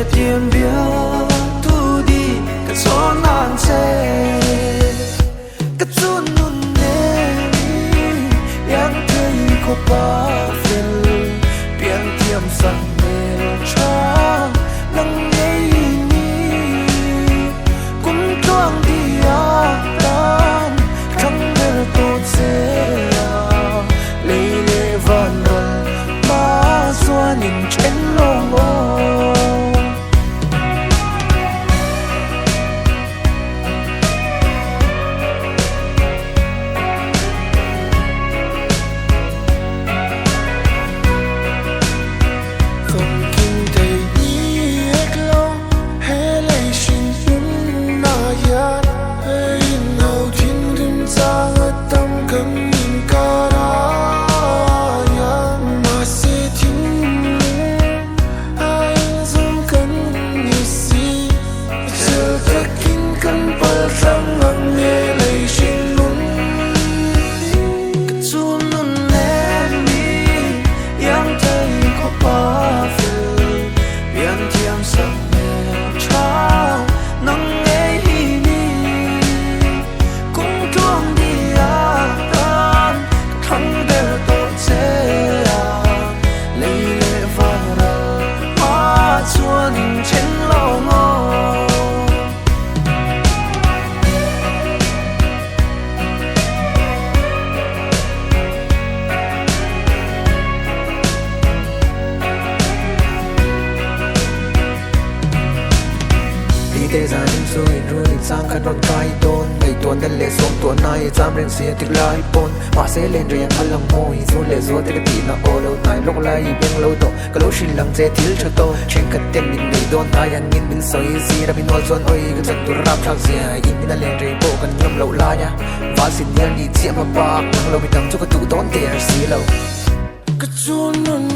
sẽ thiên biếc thu đi cả gió nàng sẽ cả chuồn nun nè yang thấy có ba phiền biển thiêm sẵn mê cha nắng nhây ni cũng thoáng đi tan khăn đỡ tốt sẽ lê lê và nở má xoa nhìn trên lòng tê ra những suy rồi định sang khăn rộn cay đôn ngày tuần đến lệ xuống tuần này dám riêng xia tiếc lại bồn mà sẽ lên rồi ăn lòng môi rồi lệ rồi tới bị nó ô lâu này lúc lại bên lâu tổ cái lối xin lắng dễ thiếu cho tôi trên cật tên mình bị đôn ai ăn nhìn mình soi gì đã bị nói xuân ơi cái chân tôi rap chắc gì in mình lên rồi bộ cần nhom lâu la nha và xin nhớ đi chia mà ba lâu bị tầm cho cái tụ đón tiền xí lâu cái chuồn luôn